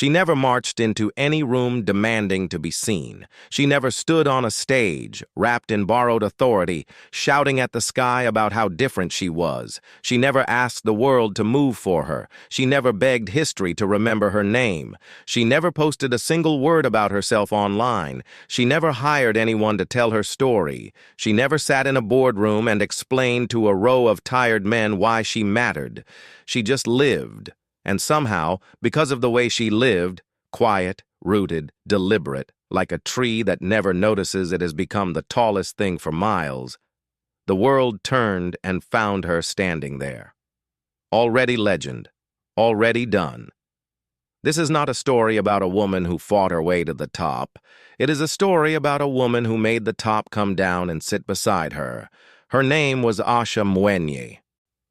She never marched into any room demanding to be seen. She never stood on a stage, wrapped in borrowed authority, shouting at the sky about how different she was. She never asked the world to move for her. She never begged history to remember her name. She never posted a single word about herself online. She never hired anyone to tell her story. She never sat in a boardroom and explained to a row of tired men why she mattered. She just lived. And somehow, because of the way she lived, quiet, rooted, deliberate, like a tree that never notices it has become the tallest thing for miles, the world turned and found her standing there. Already legend, already done. This is not a story about a woman who fought her way to the top. It is a story about a woman who made the top come down and sit beside her. Her name was Asha Mwenye.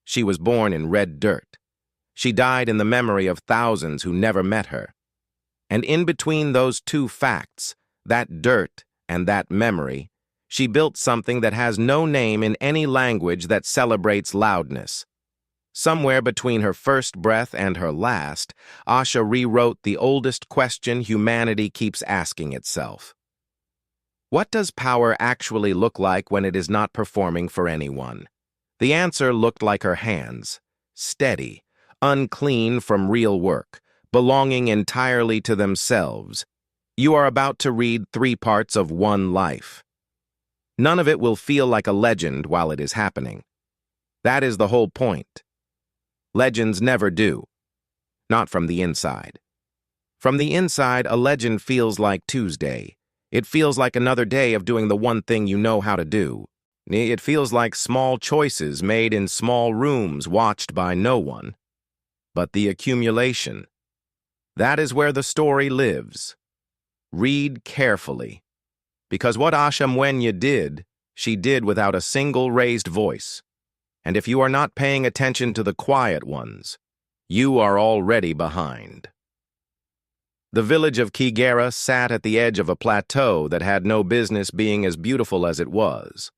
She was born in red dirt. She died in the memory of thousands who never met her. And in between those two facts, that dirt and that memory, she built something that has no name in any language that celebrates loudness. Somewhere between her first breath and her last, Asha rewrote the oldest question humanity keeps asking itself. What does power actually look like when it is not performing for anyone? The answer looked like her hands, steady, unclean from real work, belonging entirely to themselves. You are about to read 3 parts of one life. None of it will feel like a legend while it is happening. That is the whole point. Legends never do. Not from the inside. From the inside, a legend feels like Tuesday. It feels like another day of doing the one thing you know how to do. It feels like small choices made in small rooms watched by no one. But the accumulation, that is where the story lives. Read carefully. Because what Asha Mwenye did, she did without a single raised voice. And if you are not paying attention to the quiet ones, you are already behind. The village of Kigera sat at the edge of a plateau that had no business being as beautiful as it was.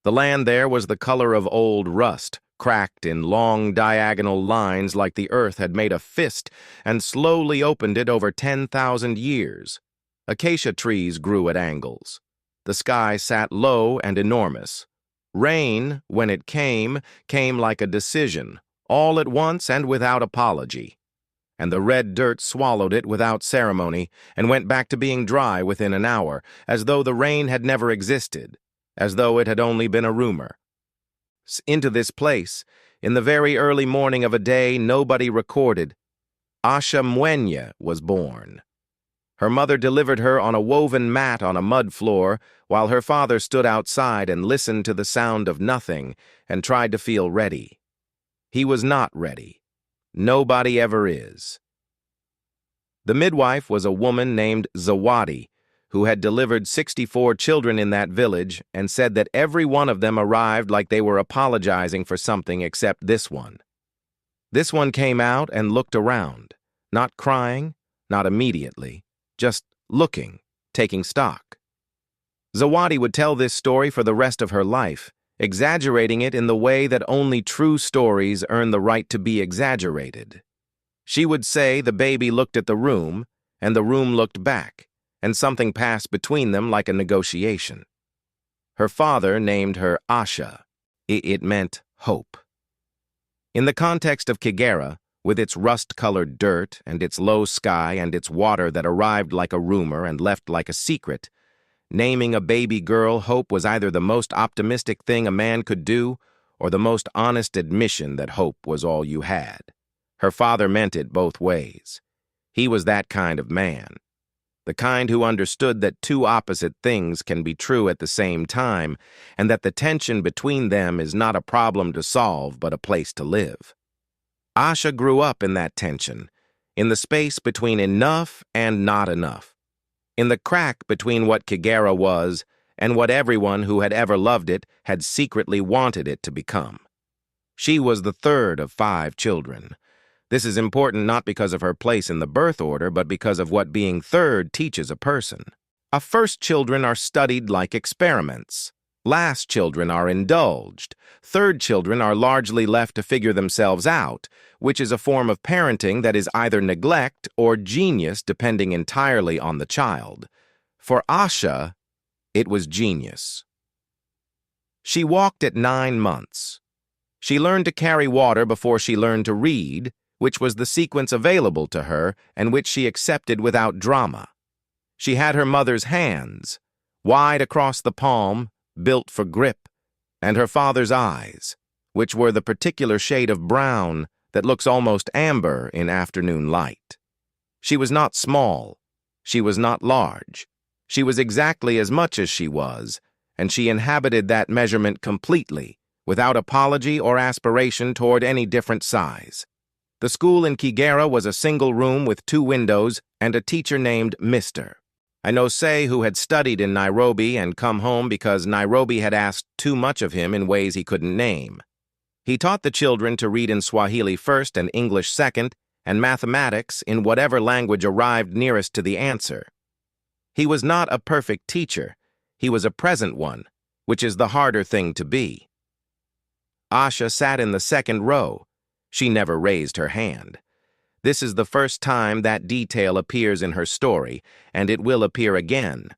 The land there was the color of old rust, cracked in long diagonal lines like the earth had made a fist and slowly opened it over 10,000 years. Acacia trees grew at angles. The sky sat low and enormous. Rain, when it came like a decision, all at once and without apology. And the red dirt swallowed it without ceremony and went back to being dry within an hour, as though the rain had never existed, as though it had only been a rumor. Into this place, in the very early morning of a day nobody recorded, Asha Mwenye was born. Her mother delivered her on a woven mat on a mud floor, while her father stood outside and listened to the sound of nothing and tried to feel ready. He was not ready. Nobody ever is. The midwife was a woman named Zawadi, who had delivered 64 children in that village and said that every one of them arrived like they were apologizing for something except this one. This one came out and looked around, not crying, not immediately, just looking, taking stock. Zawadi would tell this story for the rest of her life, exaggerating it in the way that only true stories earn the right to be exaggerated. She would say the baby looked at the room, and the room looked back, and something passed between them like a negotiation. Her father named her Asha. It meant hope. In the context of Kigera, with its rust-colored dirt and its low sky and its water that arrived like a rumor and left like a secret, naming a baby girl Hope was either the most optimistic thing a man could do or the most honest admission that hope was all you had. Her father meant it both ways. He was that kind of man. The kind who understood that 2 opposite things can be true at the same time, and that the tension between them is not a problem to solve but a place to live. Asha grew up in that tension, in the space between enough and not enough, in the crack between what Kigera was and what everyone who had ever loved it had secretly wanted it to become. She was the 3rd of 5 children. This is important not because of her place in the birth order, but because of what being 3rd teaches a person. First children are studied like experiments. Last children are indulged. Third children are largely left to figure themselves out, which is a form of parenting that is either neglect or genius depending entirely on the child. For Asha, it was genius. She walked at 9 months. She learned to carry water before she learned to read, which was the sequence available to her and which she accepted without drama. She had her mother's hands, wide across the palm, built for grip, and her father's eyes, which were the particular shade of brown that looks almost amber in afternoon light. She was not small. She was not large. She was exactly as much as she was, and she inhabited that measurement completely, without apology or aspiration toward any different size. The school in Kigera was a single room with 2 windows and a teacher named Mr. Inose, who had studied in Nairobi and come home because Nairobi had asked too much of him in ways he couldn't name. He taught the children to read in Swahili first and English second, and mathematics in whatever language arrived nearest to the answer. He was not a perfect teacher. He was a present one, which is the harder thing to be. Asha sat in the second row. She never raised her hand. This is the first time that detail appears in her story, and it will appear again,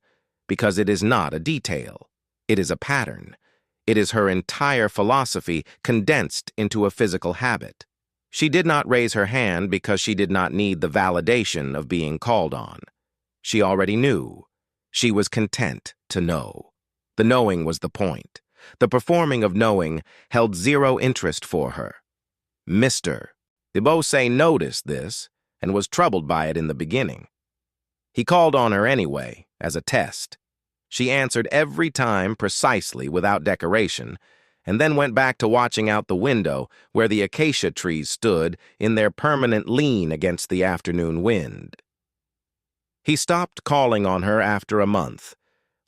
because it is not a detail. It is a pattern. It is her entire philosophy condensed into a physical habit. She did not raise her hand because she did not need the validation of being called on. She already knew. She was content to know. The knowing was the point. The performing of knowing held zero interest for her. Mr. Debose noticed this and was troubled by it in the beginning. He called on her anyway, as a test. She answered every time precisely without decoration, and then went back to watching out the window where the acacia trees stood in their permanent lean against the afternoon wind. He stopped calling on her after a month.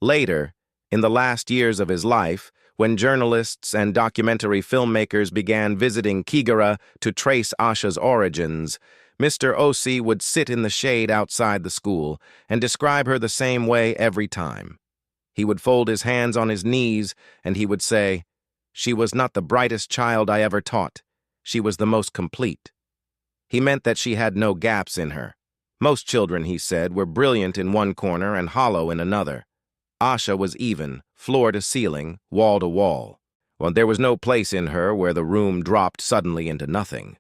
Later, in the last years of his life, when journalists and documentary filmmakers began visiting Kigera to trace Asha's origins, Mr. Osi would sit in the shade outside the school and describe her the same way every time. He would fold his hands on his knees and he would say, "She was not the brightest child I ever taught. She was the most complete." He meant that she had no gaps in her. Most children, he said, were brilliant in one corner and hollow in another. Asha was even, floor to ceiling, wall to wall. Well, there was no place in her where the room dropped suddenly into nothing.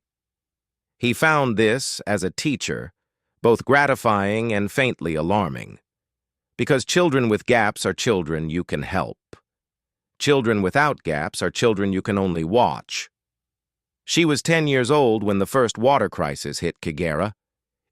He found this, as a teacher, both gratifying and faintly alarming. Because children with gaps are children you can help. Children without gaps are children you can only watch. She was 10 years old when the first water crisis hit Kigera.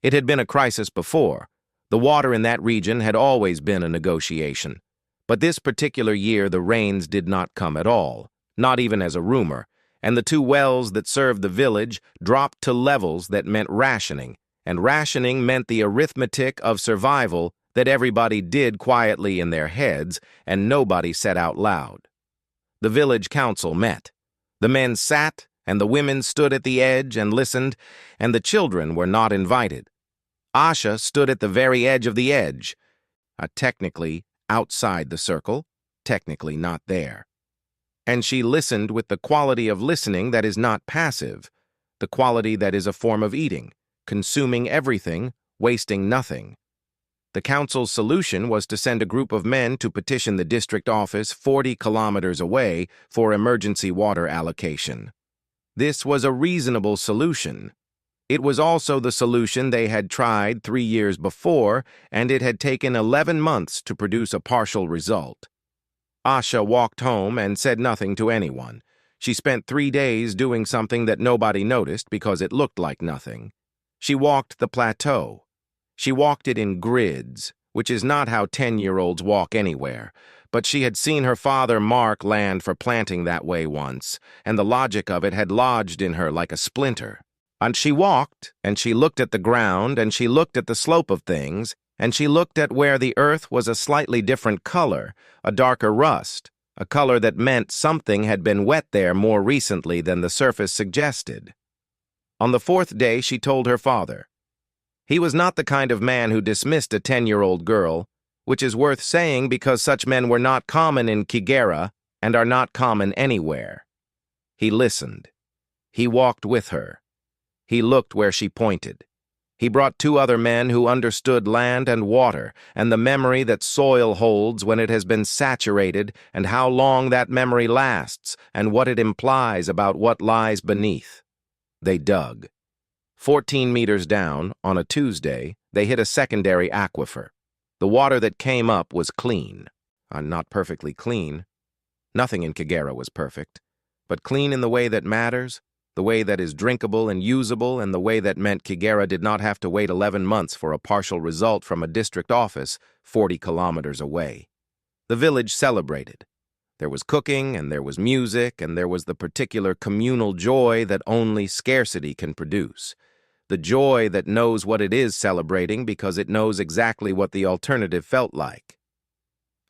It had been a crisis before. The water in that region had always been a negotiation. But this particular year the rains did not come at all, not even as a rumor, and the 2 wells that served the village dropped to levels that meant rationing, and rationing meant the arithmetic of survival that everybody did quietly in their heads and nobody said out loud. The village council met. The men sat and the women stood at the edge and listened, and the children were not invited. Asha stood at the very edge of the edge, technically outside the circle, technically not there. And she listened with the quality of listening that is not passive, the quality that is a form of eating, consuming everything, wasting nothing. The council's solution was to send a group of men to petition the district office 40 kilometers away for emergency water allocation. This was a reasonable solution. It was also the solution they had tried 3 years before, and it had taken 11 months to produce a partial result. Asha walked home and said nothing to anyone. She spent 3 days doing something that nobody noticed because it looked like nothing. She walked the plateau. She walked it in grids, which is not how 10-year-olds walk anywhere, but she had seen her father mark land for planting that way once, and the logic of it had lodged in her like a splinter. And she walked, and she looked at the ground, and she looked at the slope of things, and she looked at where the earth was a slightly different color, a darker rust, a color that meant something had been wet there more recently than the surface suggested. On the 4th day, she told her father. He was not the kind of man who dismissed a 10-year-old girl, which is worth saying because such men were not common in Kigera and are not common anywhere. He listened. He walked with her. He looked where she pointed. He brought two other men who understood land and water, and the memory that soil holds when it has been saturated, and how long that memory lasts, and what it implies about what lies beneath. They dug. 14 meters down, on a Tuesday, they hit a secondary aquifer. The water that came up was clean. Not perfectly clean. Nothing in Kagera was perfect, but clean in the way that matters, the way that is drinkable and usable, and the way that meant Kagera did not have to wait 11 months for a partial result from a district office 40 kilometers away. The village celebrated. There was cooking, and there was music, and there was the particular communal joy that only scarcity can produce. The joy that knows what it is celebrating because it knows exactly what the alternative felt like.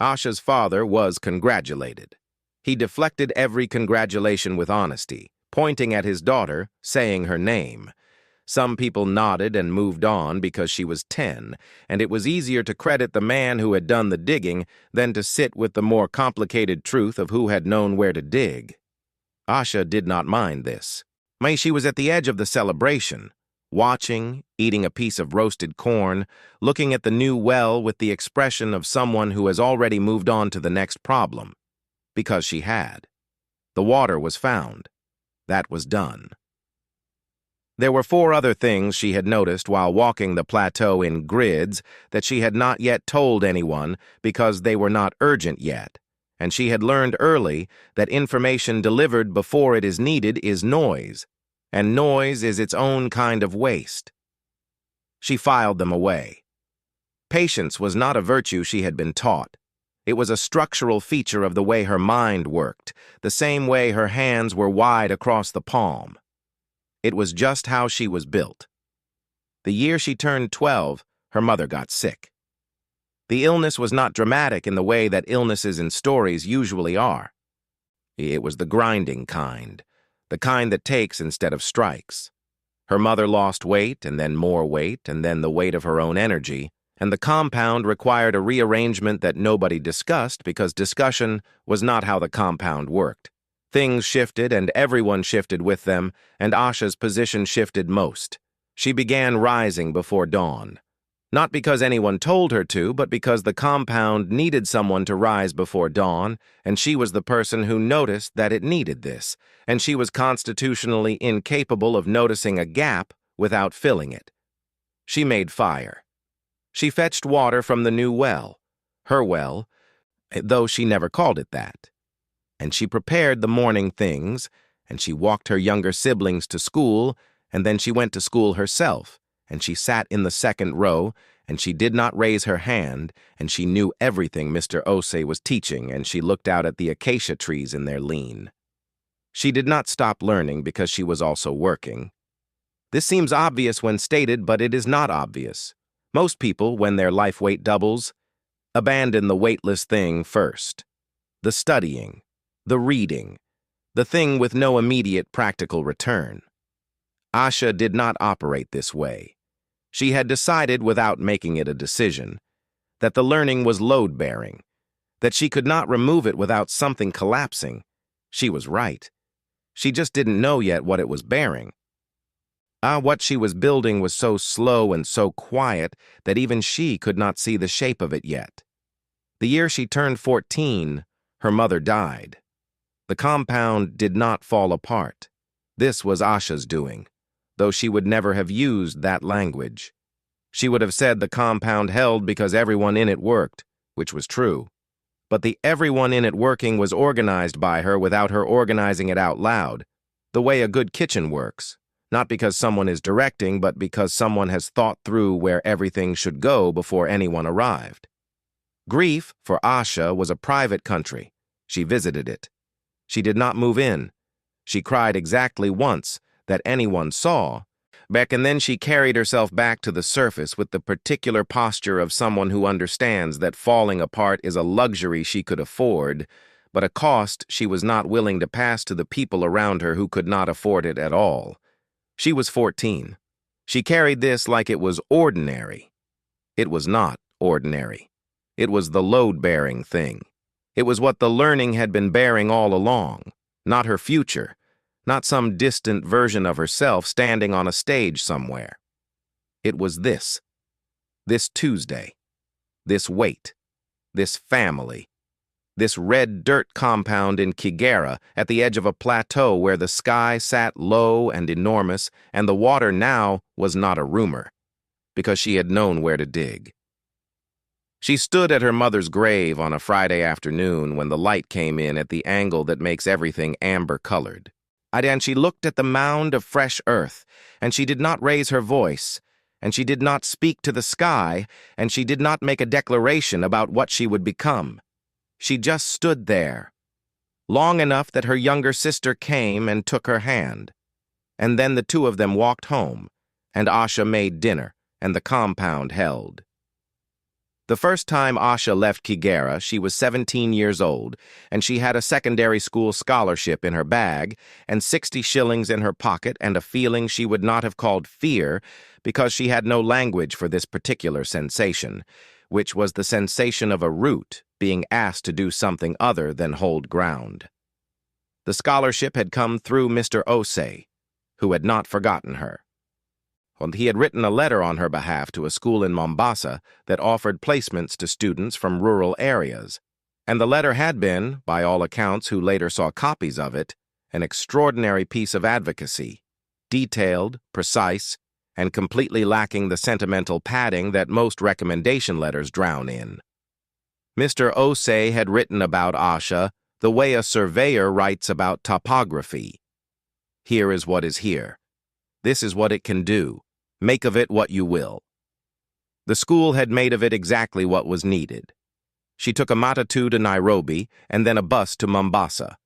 Asha's father was congratulated. He deflected every congratulation with honesty, pointing at his daughter, saying her name. Some people nodded and moved on because she was 10, and it was easier to credit the man who had done the digging than to sit with the more complicated truth of who had known where to dig. Asha did not mind this. She was at the edge of the celebration, watching, eating a piece of roasted corn, looking at the new well with the expression of someone who has already moved on to the next problem. Because she had. The water was found. That was done. There were 4 other things she had noticed while walking the plateau in grids that she had not yet told anyone because they were not urgent yet, and she had learned early that information delivered before it is needed is noise, and noise is its own kind of waste. She filed them away. Patience was not a virtue she had been taught. It was a structural feature of the way her mind worked, the same way her hands were wide across the palm. It was just how she was built. The year she turned 12, her mother got sick. The illness was not dramatic in the way that illnesses in stories usually are. It was the grinding kind, the kind that takes instead of strikes. Her mother lost weight, and then more weight, and then the weight of her own energy, and the compound required a rearrangement that nobody discussed because discussion was not how the compound worked. Things shifted and everyone shifted with them, and Asha's position shifted most. She began rising before dawn. Not because anyone told her to, but because the compound needed someone to rise before dawn, and she was the person who noticed that it needed this, and she was constitutionally incapable of noticing a gap without filling it. She made fire. She fetched water from the new well, her well, though she never called it that. And she prepared the morning things, and she walked her younger siblings to school, and then she went to school herself, and she sat in the second row, and she did not raise her hand, and she knew everything Mr. Osei was teaching, and she looked out at the acacia trees in their lean. She did not stop learning because she was also working. This seems obvious when stated, but it is not obvious. Most people, when their life weight doubles, abandon the weightless thing first. The studying, the reading, the thing with no immediate practical return. Asha did not operate this way. She had decided, without making it a decision, that the learning was load-bearing, that she could not remove it without something collapsing. She was right. She just didn't know yet what it was bearing. What she was building was so slow and so quiet that even she could not see the shape of it yet. The year she turned 14, her mother died. The compound did not fall apart. This was Asha's doing, though she would never have used that language. She would have said the compound held because everyone in it worked, which was true. But the everyone in it working was organized by her without her organizing it out loud, the way a good kitchen works. Not because someone is directing, but because someone has thought through where everything should go before anyone arrived. Grief, for Asha, was a private country. She visited it. She did not move in. She cried exactly once, that anyone saw, and then she carried herself back to the surface with the particular posture of someone who understands that falling apart is a luxury she could afford, but a cost she was not willing to pass to the people around her who could not afford it at all. She was 14. She carried this like it was ordinary. It was not ordinary. It was the load-bearing thing. It was what the learning had been bearing all along, not her future, not some distant version of herself standing on a stage somewhere. It was this Tuesday, this weight, this family, this red dirt compound in Kigera at the edge of a plateau where the sky sat low and enormous, and the water now was not a rumor, because she had known where to dig. She stood at her mother's grave on a Friday afternoon when the light came in at the angle that makes everything amber-colored. And she looked at the mound of fresh earth, and she did not raise her voice, and she did not speak to the sky, and she did not make a declaration about what she would become. She just stood there, long enough that her younger sister came and took her hand. And then the two of them walked home, and Asha made dinner, and the compound held. The first time Asha left Kigera, she was 17 years old, and she had a secondary school scholarship in her bag, and 60 shillings in her pocket, and a feeling she would not have called fear, because she had no language for this particular sensation, which was the sensation of a root being asked to do something other than hold ground. The scholarship had come through Mr. Osei, who had not forgotten her. And he had written a letter on her behalf to a school in Mombasa that offered placements to students from rural areas, and the letter had been, by all accounts who later saw copies of it, an extraordinary piece of advocacy, detailed, precise, and completely lacking the sentimental padding that most recommendation letters drown in. Mr. Osei had written about Asha the way a surveyor writes about topography. Here is what is here. This is what it can do. Make of it what you will. The school had made of it exactly what was needed. She took a matatu to Nairobi and then a bus to Mombasa.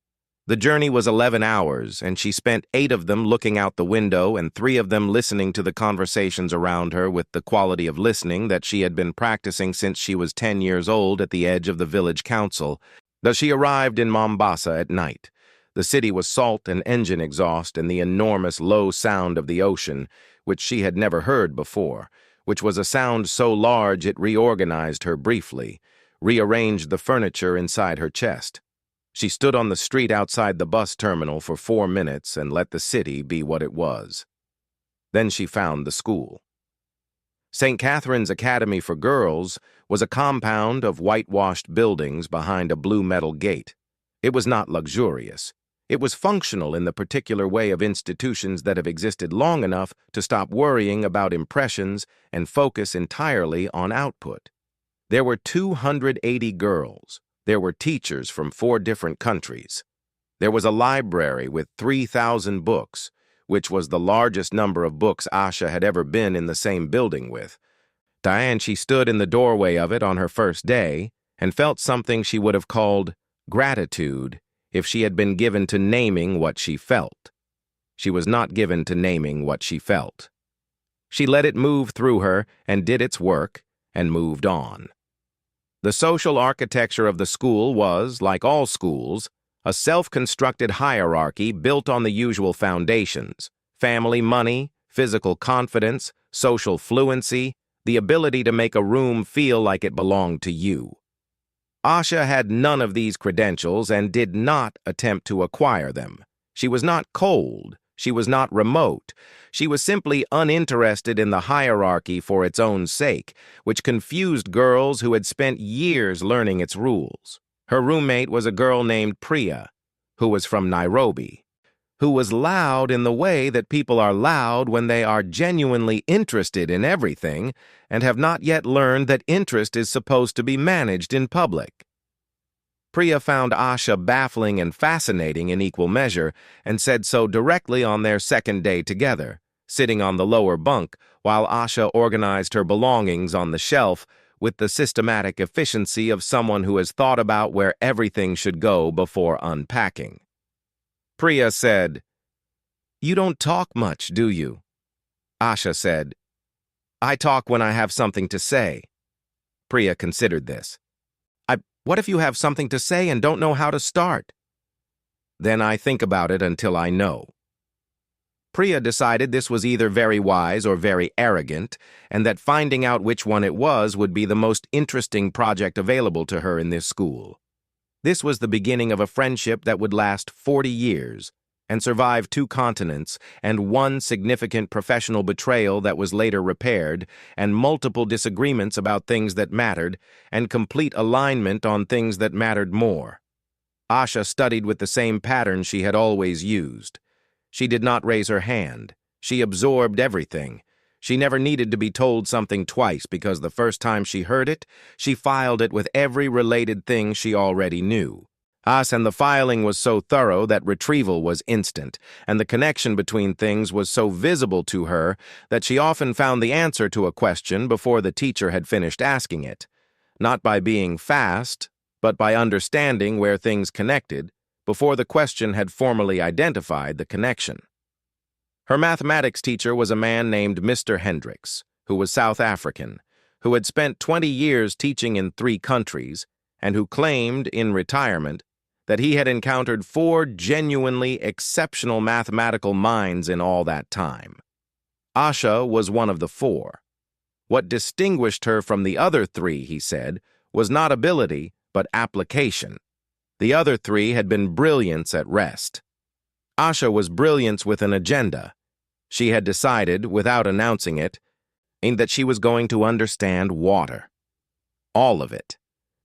The journey was 11 hours, and she spent 8 of them looking out the window and 3 of them listening to the conversations around her with the quality of listening that she had been practicing since she was 10 years old at the edge of the village council. Thus she arrived in Mombasa at night. The city was salt and engine exhaust and the enormous low sound of the ocean, which she had never heard before, which was a sound so large it reorganized her briefly, rearranged the furniture inside her chest. She stood on the street outside the bus terminal for 4 minutes and let the city be what it was. Then she found the school. St. Catherine's Academy for Girls was a compound of whitewashed buildings behind a blue metal gate. It was not luxurious. It was functional in the particular way of institutions that have existed long enough to stop worrying about impressions and focus entirely on output. There were 280 girls. There were teachers from 4 different countries. There was a library with 3,000 books, which was the largest number of books Asha had ever been in the same building with. She stood in the doorway of it on her first day and felt something she would have called gratitude if she had been given to naming what she felt. She was not given to naming what she felt. She let it move through her and did its work and moved on. The social architecture of the school was, like all schools, a self-constructed hierarchy built on the usual foundations: family money, physical confidence, social fluency, the ability to make a room feel like it belonged to you. Asha had none of these credentials and did not attempt to acquire them. She was not cold. She was not remote. She was simply uninterested in the hierarchy for its own sake, which confused girls who had spent years learning its rules. Her roommate was a girl named Priya, who was from Nairobi, who was loud in the way that people are loud when they are genuinely interested in everything and have not yet learned that interest is supposed to be managed in public. Priya found Asha baffling and fascinating in equal measure and said so directly on their second day together, sitting on the lower bunk while Asha organized her belongings on the shelf with the systematic efficiency of someone who has thought about where everything should go before unpacking. Priya said, "You don't talk much, do you?" Asha said, "I talk when I have something to say." Priya considered this. What if you have something to say and don't know how to start? Then I think about it until I know. Priya decided this was either very wise or very arrogant, and that finding out which one it was would be the most interesting project available to her in this school. This was the beginning of a friendship that would last 40 years and survive 2 continents and 1 significant professional betrayal that was later repaired, and multiple disagreements about things that mattered, and complete alignment on things that mattered more. Asha studied with the same pattern she had always used. She did not raise her hand. She absorbed everything. She never needed to be told something twice because the first time she heard it, she filed it with every related thing she already knew. And the filing was so thorough that retrieval was instant, and the connection between things was so visible to her that she often found the answer to a question before the teacher had finished asking it, not by being fast, but by understanding where things connected before the question had formally identified the connection. Her mathematics teacher was a man named Mr. Hendricks, who was South African, who had spent 20 years teaching in 3 countries, and who claimed, in retirement, that he had encountered 4 genuinely exceptional mathematical minds in all that time. Asha was one of the 4. What distinguished her from the other 3, he said, was not ability, but application. The other 3 had been brilliance at rest. Asha was brilliance with an agenda. She had decided, without announcing it, that she was going to understand water. All of it.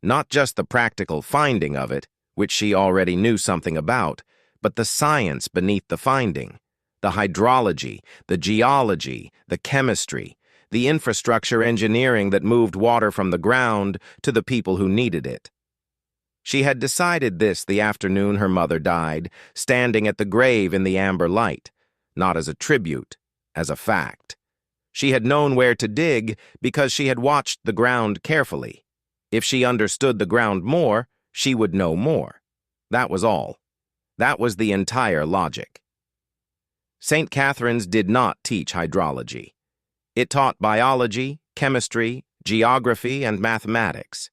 Not just the practical finding of it, which she already knew something about, but the science beneath the finding, the hydrology, the geology, the chemistry, the infrastructure engineering that moved water from the ground to the people who needed it. She had decided this the afternoon her mother died, standing at the grave in the amber light, not as a tribute, as a fact. She had known where to dig because she had watched the ground carefully. If she understood the ground more, she would know more. That was all. That was the entire logic. St. Catherine's did not teach hydrology. It taught biology, chemistry, geography, and mathematics,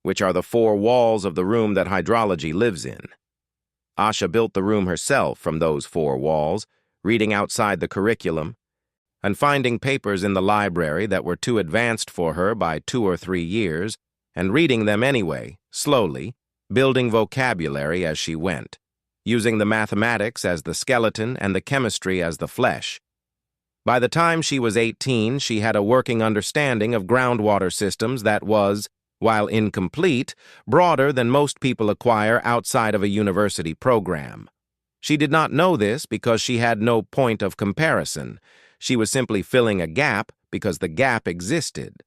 which are the 4 walls of the room that hydrology lives in. Asha built the room herself from those 4 walls, reading outside the curriculum, and finding papers in the library that were too advanced for her by 2 or 3 years, and reading them anyway, slowly, building vocabulary as she went, using the mathematics as the skeleton and the chemistry as the flesh. By the time she was 18, she had a working understanding of groundwater systems that was, while incomplete, broader than most people acquire outside of a university program. She did not know this because she had no point of comparison. She was simply filling a gap because the gap existed.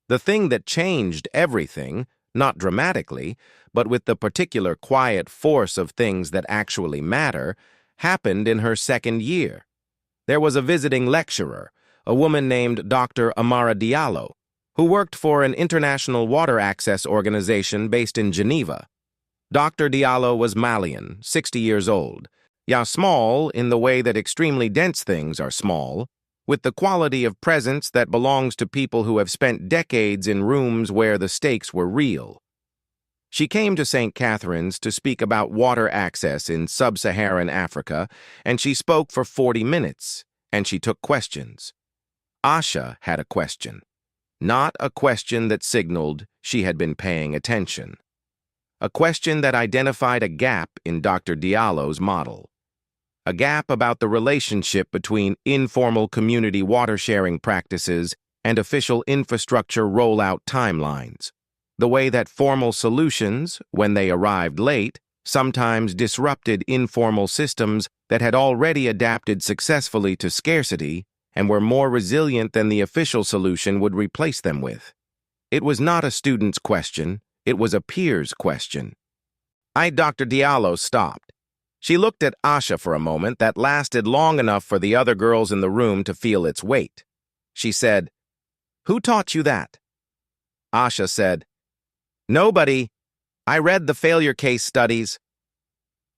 The thing that changed everything, not dramatically, but with the particular quiet force of things that actually matter, happened in her 2nd year. There was a visiting lecturer, a woman named Dr. Amara Diallo, who worked for an international water access organization based in Geneva. Dr. Diallo was Malian, 60 years old, small in the way that extremely dense things are small, with the quality of presence that belongs to people who have spent decades in rooms where the stakes were real. She came to St. Catherine's to speak about water access in sub-Saharan Africa, and she spoke for 40 minutes, and she took questions. Asha had a question, not a question that signaled she had been paying attention. A question that identified a gap in Dr. Diallo's model. A gap about the relationship between informal community water-sharing practices and official infrastructure rollout timelines. The way that formal solutions, when they arrived late, sometimes disrupted informal systems that had already adapted successfully to scarcity and were more resilient than the official solution would replace them with. It was not a student's question, it was a peer's question. Dr. Diallo stopped. She looked at Asha for a moment that lasted long enough for the other girls in the room to feel its weight. She said, "Who taught you that?" Asha said, "Nobody. I read the failure case studies."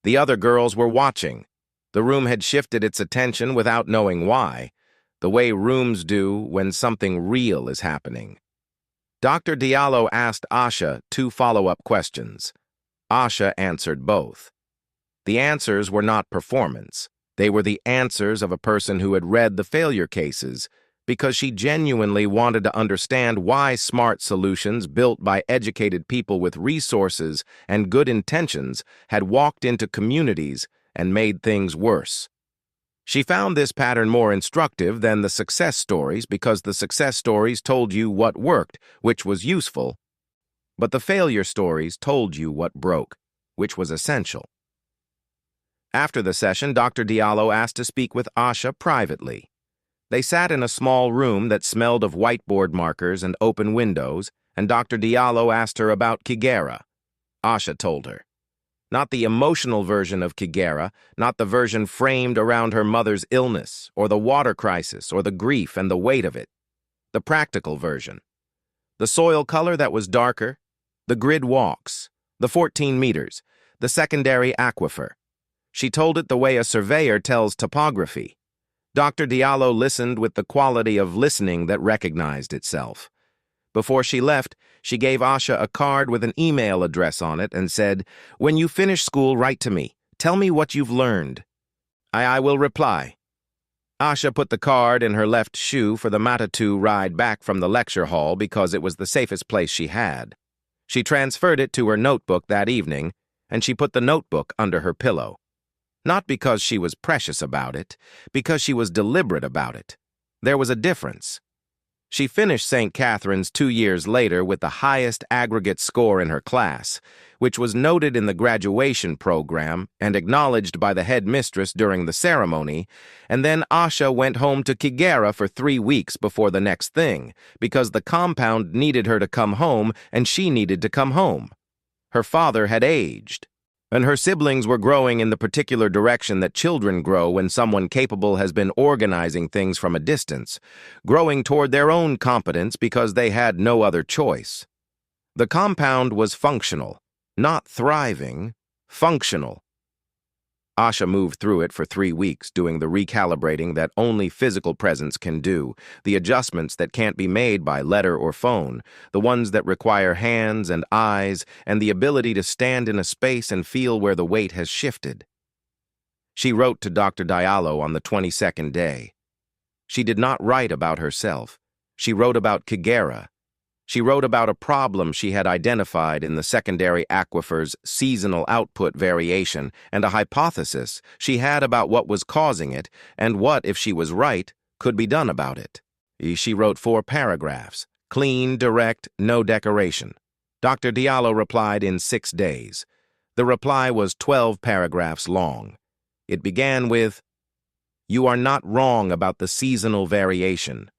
The other girls were watching. The room had shifted its attention without knowing why, the way rooms do when something real is happening. Dr. Diallo asked Asha 2 follow-up questions. Asha answered both. The answers were not performance. They were the answers of a person who had read the failure cases, because she genuinely wanted to understand why smart solutions built by educated people with resources and good intentions had walked into communities and made things worse. She found this pattern more instructive than the success stories because the success stories told you what worked, which was useful, but the failure stories told you what broke, which was essential. After the session, Dr. Diallo asked to speak with Asha privately. They sat in a small room that smelled of whiteboard markers and open windows, and Dr. Diallo asked her about Kigera. Asha told her. Not the emotional version of Kigera, not the version framed around her mother's illness, or the water crisis, or the grief and the weight of it. The practical version. The soil color that was darker, the grid walks, the 14 meters, the secondary aquifer. She told it the way a surveyor tells topography. Dr. Diallo listened with the quality of listening that recognized itself. Before she left, she gave Asha a card with an email address on it and said, "When you finish school, write to me. Tell me what you've learned. I will reply." Asha put the card in her left shoe for the Matatu ride back from the lecture hall because it was the safest place she had. She transferred it to her notebook that evening, and she put the notebook under her pillow. Not because she was precious about it, because she was deliberate about it. There was a difference. She finished St. Catherine's 2 years later with the highest aggregate score in her class, which was noted in the graduation program and acknowledged by the headmistress during the ceremony, and then Asha went home to Kigera for 3 weeks before the next thing, because the compound needed her to come home and she needed to come home. Her father had aged, and her siblings were growing in the particular direction that children grow when someone capable has been organizing things from a distance, growing toward their own competence because they had no other choice. The compound was functional, not thriving, functional. Asha moved through it for 3 weeks, doing the recalibrating that only physical presence can do, the adjustments that can't be made by letter or phone, the ones that require hands and eyes, and the ability to stand in a space and feel where the weight has shifted. She wrote to Dr. Diallo on the 22nd day. She did not write about herself. She wrote about Kigera. She wrote about a problem she had identified in the secondary aquifer's seasonal output variation and a hypothesis she had about what was causing it and what, if she was right, could be done about it. She wrote 4 paragraphs, clean, direct, no decoration. Dr. Diallo replied in 6 days. The reply was 12 paragraphs long. It began with, "You are not wrong about the seasonal variation.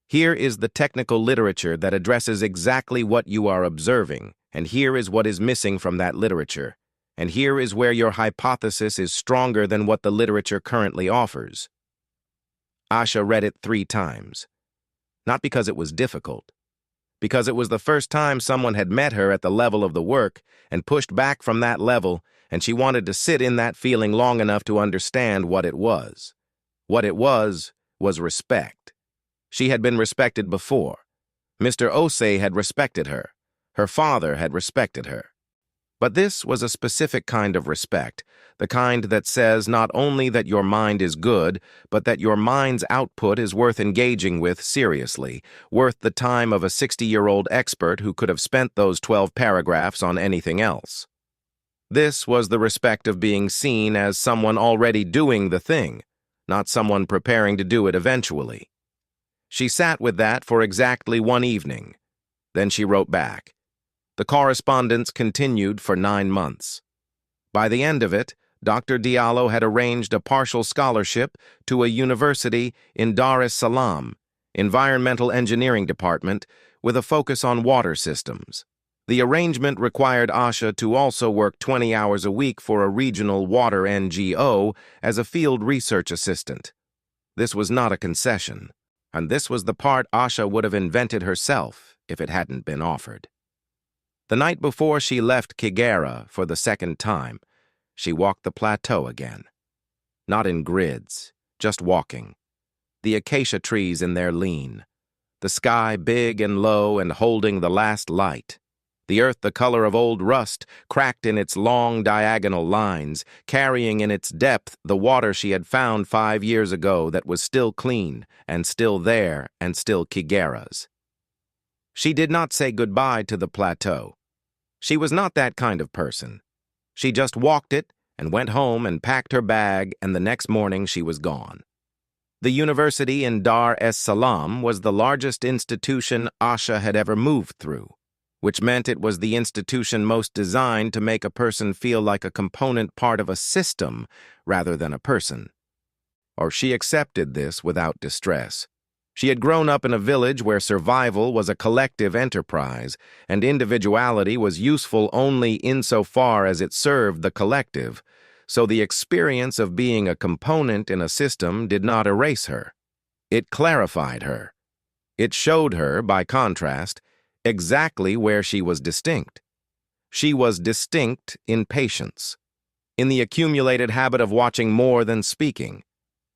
Here is the technical literature that addresses exactly what you are observing, and here is what is missing from that literature, and here is where your hypothesis is stronger than what the literature currently offers." Asha read it 3 times. Not because it was difficult, because it was the first time someone had met her at the level of the work and pushed back from that level, and she wanted to sit in that feeling long enough to understand what it was. What it was respect. She had been respected before. Mr. Osei had respected her. Her father had respected her. But this was a specific kind of respect, the kind that says not only that your mind is good, but that your mind's output is worth engaging with seriously, worth the time of a 60-year-old expert who could have spent those 12 paragraphs on anything else. This was the respect of being seen as someone already doing the thing, not someone preparing to do it eventually. She sat with that for exactly 1 evening. Then she wrote back. The correspondence continued for 9 months. By the end of it, Dr. Diallo had arranged a partial scholarship to a university in Dar es Salaam, Environmental Engineering Department, with a focus on water systems. The arrangement required Asha to also work 20 hours a week for a regional water NGO as a field research assistant. This was not a concession. And this was the part Asha would have invented herself if it hadn't been offered. The night before she left Kigera for the 2nd time, she walked the plateau again. Not in grids, just walking. The acacia trees in their lean. The sky big and low and holding the last light. the earth the color of old rust, cracked in its long diagonal lines, carrying in its depth the water she had found 5 years ago that was still clean, and still there, and still Kigera's. She did not say goodbye to the plateau. She was not that kind of person. She just walked it and went home and packed her bag, and the next morning she was gone. The university in Dar es Salaam was the largest institution Asha had ever moved through, which meant it was the institution most designed to make a person feel like a component part of a system rather than a person. Or she accepted this without distress. She had grown up in a village where survival was a collective enterprise, and individuality was useful only insofar as it served the collective, so the experience of being a component in a system did not erase her. It clarified her. It showed her, by contrast, exactly where she was distinct. She was distinct in patience, in the accumulated habit of watching more than speaking,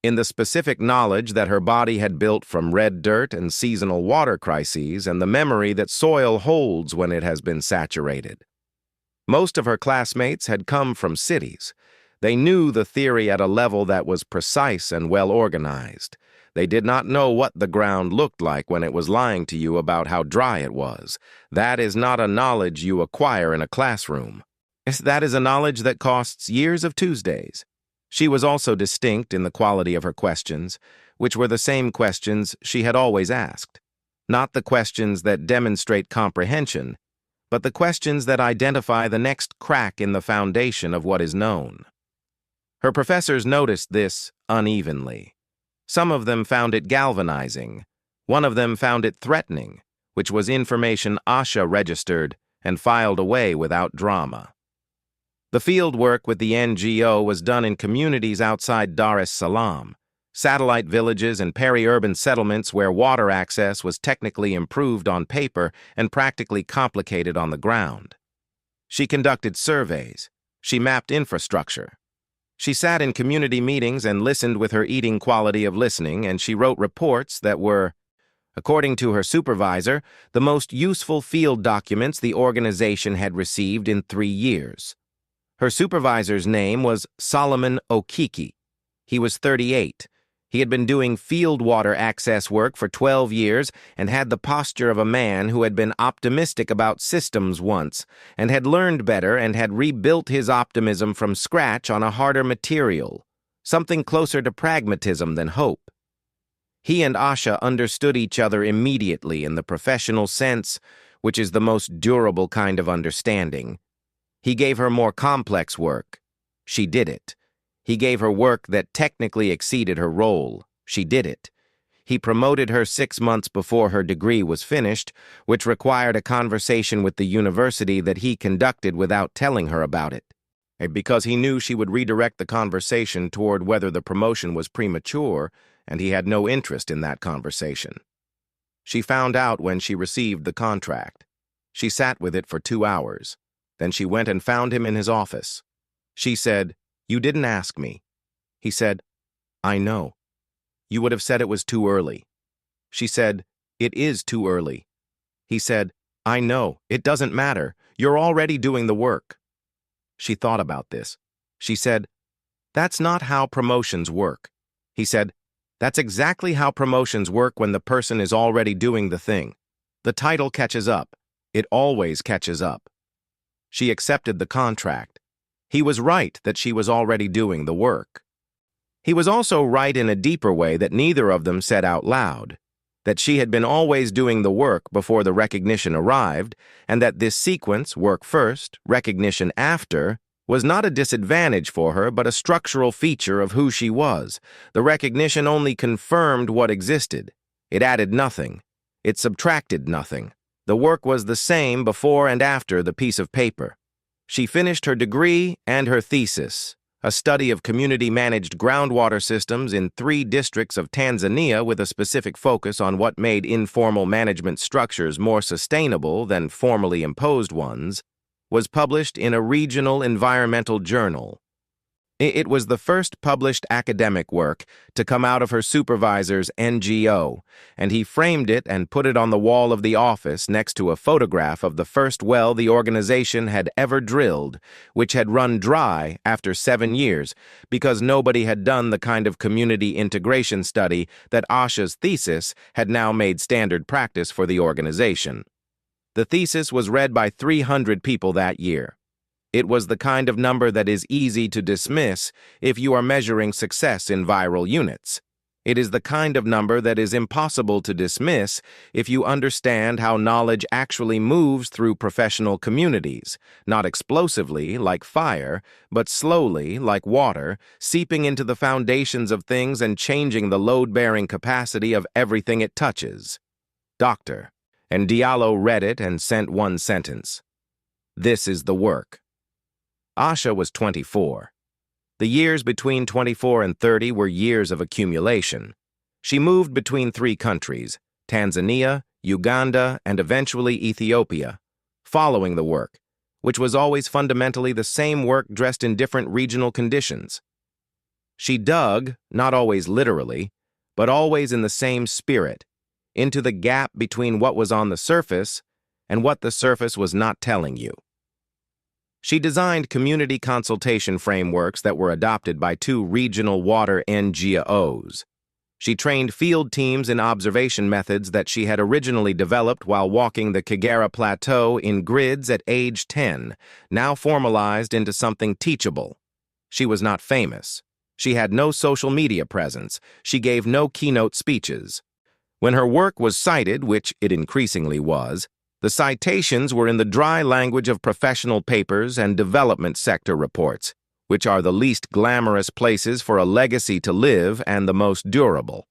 in the specific knowledge that her body had built from red dirt and seasonal water crises and the memory that soil holds when it has been saturated. Most of her classmates had come from cities. They knew the theory at a level that was precise and well-organized. They did not know what the ground looked like when it was lying to you about how dry it was. That is not a knowledge you acquire in a classroom. That is a knowledge that costs years of Tuesdays. She was also distinct in the quality of her questions, which were the same questions she had always asked. Not the questions that demonstrate comprehension, but the questions that identify the next crack in the foundation of what is known. Her professors noticed this unevenly. Some of them found it galvanizing. One of them found it threatening, which was information Asha registered and filed away without drama. The field work with the NGO was done in communities outside Dar es Salaam, satellite villages and peri-urban settlements where water access was technically improved on paper and practically complicated on the ground. She conducted surveys. She mapped infrastructure. She sat in community meetings and listened with her eating quality of listening, and she wrote reports that were, according to her supervisor, the most useful field documents the organization had received in 3 years. Her supervisor's name was Solomon Okiki. He was 38. He had been doing field water access work for 12 years and had the posture of a man who had been optimistic about systems once and had learned better and had rebuilt his optimism from scratch on a harder material, something closer to pragmatism than hope. He and Asha understood each other immediately in the professional sense, which is the most durable kind of understanding. He gave her more complex work. She did it. He gave her work that technically exceeded her role. She did it. He promoted her 6 months before her degree was finished, which required a conversation with the university that he conducted without telling her about it, because he knew she would redirect the conversation toward whether the promotion was premature, and he had no interest in that conversation. She found out when she received the contract. She sat with it for 2 hours. Then she went and found him in his office. She said, "You didn't ask me." He said, "I know. You would have said it was too early." She said, "It is too early." He said, "I know. It doesn't matter. You're already doing the work." She thought about this. She said, "That's not how promotions work." He said, "That's exactly how promotions work when the person is already doing the thing. The title catches up. It always catches up." She accepted the contract. He was right that she was already doing the work. He was also right in a deeper way that neither of them said out loud, that she had been always doing the work before the recognition arrived, and that this sequence, work first, recognition after, was not a disadvantage for her but a structural feature of who she was. The recognition only confirmed what existed. It added nothing. It subtracted nothing. The work was the same before and after the piece of paper. She finished her degree and her thesis, a study of community-managed groundwater systems in 3 districts of Tanzania with a specific focus on what made informal management structures more sustainable than formally imposed ones, was published in a regional environmental journal. It was the first published academic work to come out of her supervisor's NGO, and he framed it and put it on the wall of the office next to a photograph of the first well the organization had ever drilled, which had run dry after 7 years because nobody had done the kind of community integration study that Asha's thesis had now made standard practice for the organization. The thesis was read by 300 people that year. It was the kind of number that is easy to dismiss if you are measuring success in viral units. It is the kind of number that is impossible to dismiss if you understand how knowledge actually moves through professional communities, not explosively like fire, but slowly like water, seeping into the foundations of things and changing the load-bearing capacity of everything it touches. Doctor. And Diallo read it and sent one sentence. This is the work. Asha was 24. The years between 24 and 30 were years of accumulation. She moved between 3 countries, Tanzania, Uganda, and eventually Ethiopia, following the work, which was always fundamentally the same work dressed in different regional conditions. She dug, not always literally, but always in the same spirit, into the gap between what was on the surface and what the surface was not telling you. She designed community consultation frameworks that were adopted by 2 regional water NGOs. She trained field teams in observation methods that she had originally developed while walking the Kagera Plateau in grids at age 10, now formalized into something teachable. She was not famous. She had no social media presence. She gave no keynote speeches. When her work was cited, which it increasingly was, the citations were in the dry language of professional papers and development sector reports, which are the least glamorous places for a legacy to live and the most durable.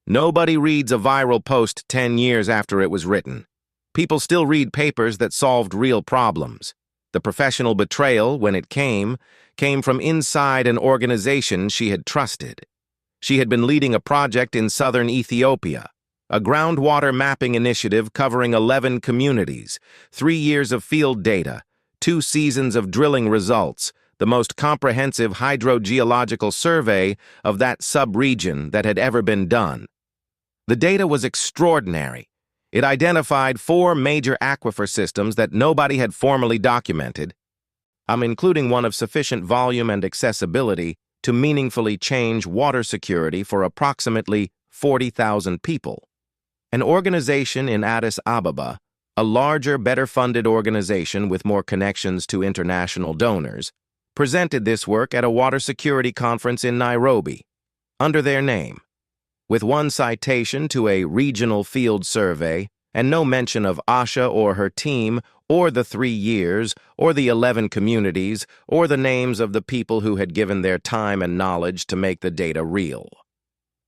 Nobody reads a viral post 10 years after it was written. People still read papers that solved real problems. The professional betrayal, when it came from inside an organization she had trusted. She had been leading a project in southern Ethiopia, a groundwater mapping initiative covering 11 communities, 3 years of field data, 2 seasons of drilling results, the most comprehensive hydrogeological survey of that sub-region that had ever been done. The data was extraordinary. It identified 4 major aquifer systems that nobody had formally documented, including one of sufficient volume and accessibility to meaningfully change water security for approximately 40,000 people. An organization in Addis Ababa, a larger, better-funded organization with more connections to international donors, presented this work at a water security conference in Nairobi, under their name, with 1 citation to a regional field survey and no mention of Asha or her team or the 3 years or the 11 communities or the names of the people who had given their time and knowledge to make the data real.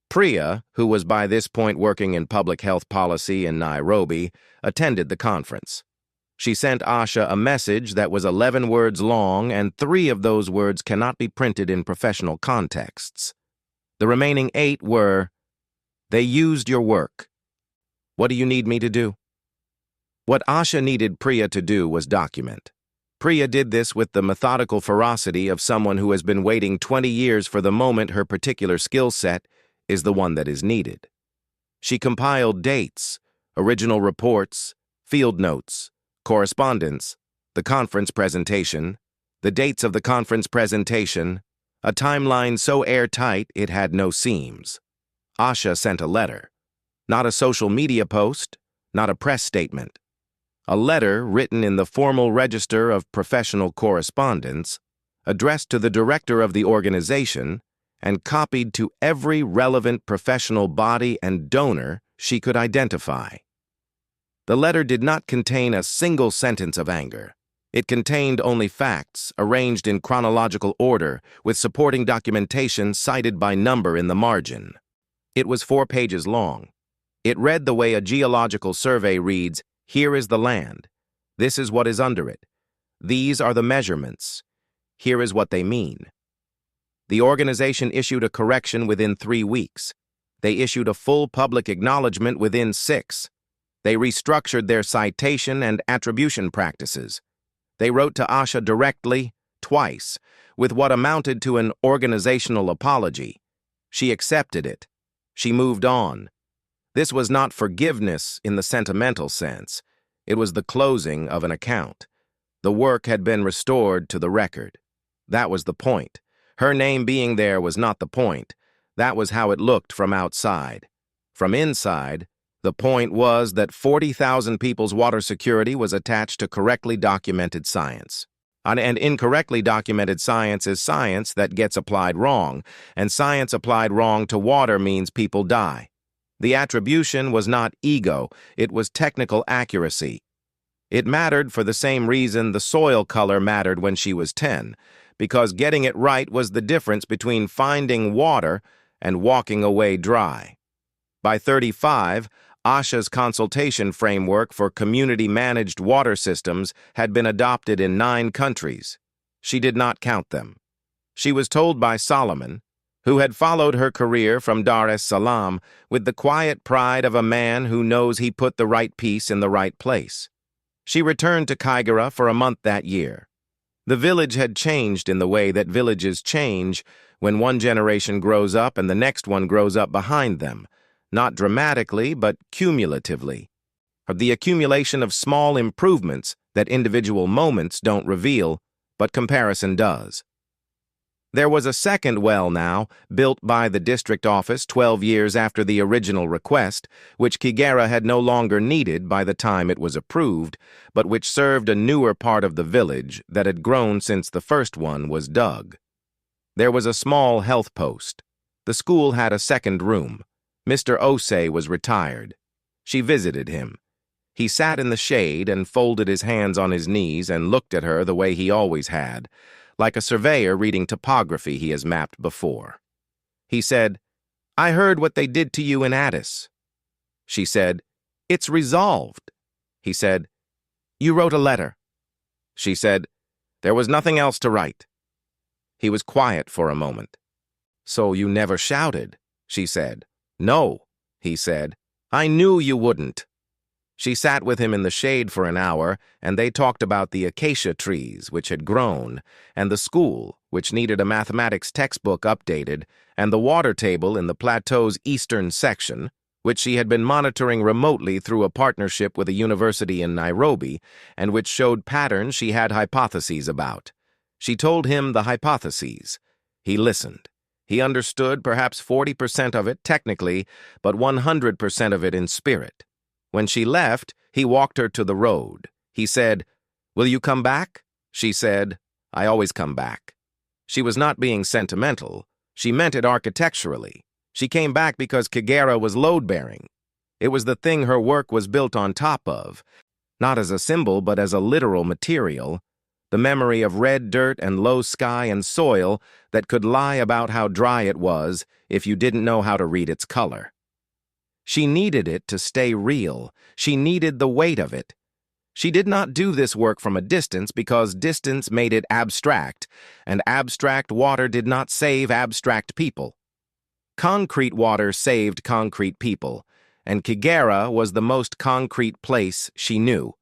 Priya, who was by this point working in public health policy in Nairobi, attended the conference. She sent Asha a message that was 11 words long, and 3 of those words cannot be printed in professional contexts. The remaining 8 were, "They used your work. What do you need me to do?" What Asha needed Priya to do was document. Priya did this with the methodical ferocity of someone who has been waiting 20 years for the moment her particular skill set is the one that is needed. She compiled dates, original reports, field notes, correspondence, the conference presentation, the dates of the conference presentation, a timeline so airtight it had no seams. Asha sent a letter. Not a social media post, not a press statement. A letter written in the formal register of professional correspondence, addressed to the director of the organization, and copied to every relevant professional body and donor she could identify. The letter did not contain a single sentence of anger. It contained only facts, arranged in chronological order, with supporting documentation cited by number in the margin. It was 4 pages long. It read the way a geological survey reads, "Here is the land. This is what is under it. These are the measurements. Here is what they mean." The organization issued a correction within 3 weeks. They issued a full public acknowledgement within 6. They restructured their citation and attribution practices. They wrote to Asha directly, twice, with what amounted to an organizational apology. She accepted it. She moved on. This was not forgiveness in the sentimental sense. It was the closing of an account. The work had been restored to the record. That was the point. Her name being there was not the point. That was how it looked from outside. From inside, the point was that 40,000 people's water security was attached to correctly documented science. And incorrectly documented science is science that gets applied wrong, and science applied wrong to water means people die. The attribution was not ego, it was technical accuracy. It mattered for the same reason the soil color mattered when she was 10, because getting it right was the difference between finding water and walking away dry. By 35, Asha's consultation framework for community-managed water systems had been adopted in 9 countries. She did not count them. She was told by Solomon, who had followed her career from Dar es Salaam with the quiet pride of a man who knows he put the right piece in the right place. She returned to Kaigara for a month that year. The village had changed in the way that villages change when one generation grows up and the next one grows up behind them, not dramatically but cumulatively. The accumulation of small improvements that individual moments don't reveal, but comparison does. There was a second well now, built by the district office 12 years after the original request, which Kigera had no longer needed by the time it was approved, but which served a newer part of the village that had grown since the first one was dug. There was a small health post. The school had a second room. Mr. Osei was retired. She visited him. He sat in the shade and folded his hands on his knees and looked at her the way he always had, like a surveyor reading topography he has mapped before. He said, "I heard what they did to you in Addis." She said, "It's resolved." He said, "You wrote a letter." She said, "There was nothing else to write." He was quiet for a moment. "So you never shouted?" she said. "No," he said. "I knew you wouldn't." She sat with him in the shade for an hour, and they talked about the acacia trees, which had grown, and the school, which needed a mathematics textbook updated, and the water table in the plateau's eastern section, which she had been monitoring remotely through a partnership with a university in Nairobi, and which showed patterns she had hypotheses about. She told him the hypotheses. He listened. He understood perhaps 40% of it technically, but 100% of it in spirit. When she left, he walked her to the road. He said, "Will you come back?" She said, "I always come back." She was not being sentimental. She meant it architecturally. She came back because Kigera was load-bearing. It was the thing her work was built on top of, not as a symbol but as a literal material, the memory of red dirt and low sky and soil that could lie about how dry it was if you didn't know how to read its color. She needed it to stay real. She needed the weight of it. She did not do this work from a distance because distance made it abstract, and abstract water did not save abstract people. Concrete water saved concrete people, and Kigera was the most concrete place she knew.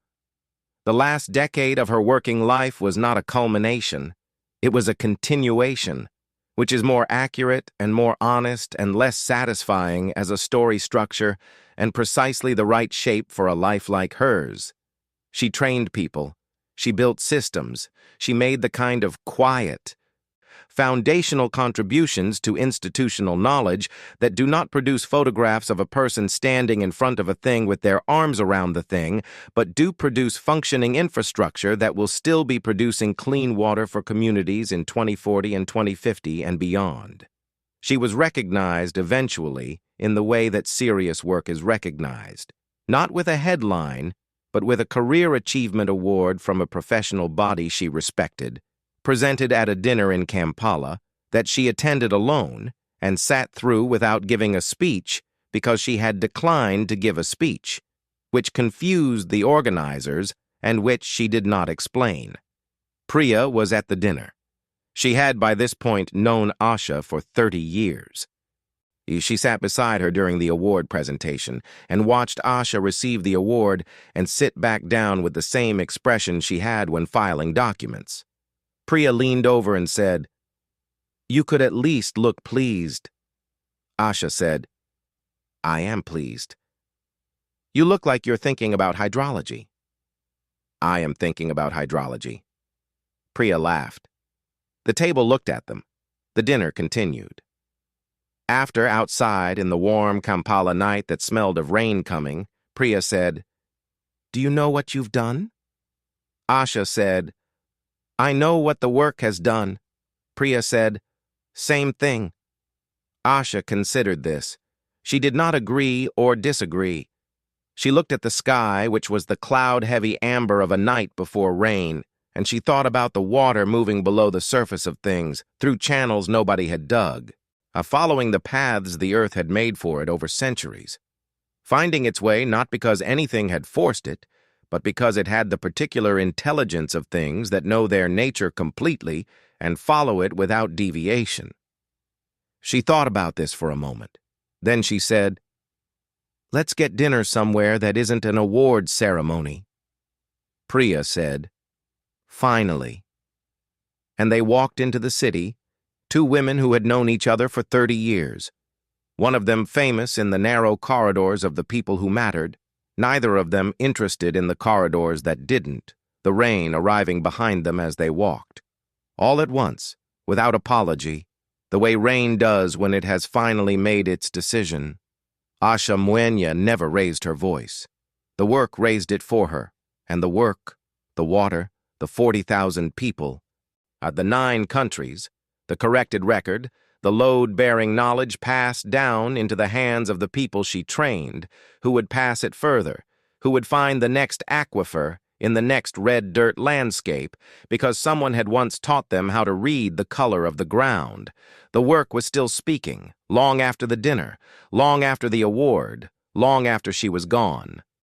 The last decade of her working life was not a culmination. It was a continuation, which is more accurate and more honest and less satisfying as a story structure and precisely the right shape for a life like hers. She trained people. She built systems. She made the kind of quiet, foundational contributions to institutional knowledge that do not produce photographs of a person standing in front of a thing with their arms around the thing, but do produce functioning infrastructure that will still be producing clean water for communities in 2040 and 2050 and beyond. She was recognized eventually in the way that serious work is recognized, not with a headline, but with a career achievement award from a professional body she respected, presented at a dinner in Kampala that she attended alone and sat through without giving a speech because she had declined to give a speech, which confused the organizers and which she did not explain. Priya was at the dinner. She had by this point known Asha for 30 years. She sat beside her during the award presentation and watched Asha receive the award and sit back down with the same expression she had when filing documents. Priya leaned over and said, "You could at least look pleased." Asha said, "I am pleased." "You look like you're thinking about hydrology." "I am thinking about hydrology." Priya laughed. The table looked at them. The dinner continued. After, outside in the warm Kampala night that smelled of rain coming, Priya said, "Do you know what you've done?" Asha said, "I know what the work has done." Priya said, "Same thing." Asha considered this. She did not agree or disagree. She looked at the sky, which was the cloud-heavy amber of a night before rain, and she thought about the water moving below the surface of things, through channels nobody had dug, following the paths the earth had made for it over centuries, finding its way not because anything had forced it, but because it had the particular intelligence of things that know their nature completely and follow it without deviation. She thought about this for a moment. Then she said, "Let's get dinner somewhere that isn't an awards ceremony." Priya said, "Finally." And they walked into the city, two women who had known each other for 30 years. One of them famous in the narrow corridors of the people who mattered, neither of them interested in the corridors that didn't, the rain arriving behind them as they walked. All at once, without apology, the way rain does when it has finally made its decision. Asha Mwenya never raised her voice. The work raised it for her, and the work, the water, the 40,000 people, the 9 countries, the corrected record, the load-bearing knowledge passed down into the hands of the people she trained, who would pass it further, who would find the next aquifer in the next red dirt landscape, because someone had once taught them how to read the color of the ground. The work was still speaking, long after the dinner, long after the award, long after she was gone.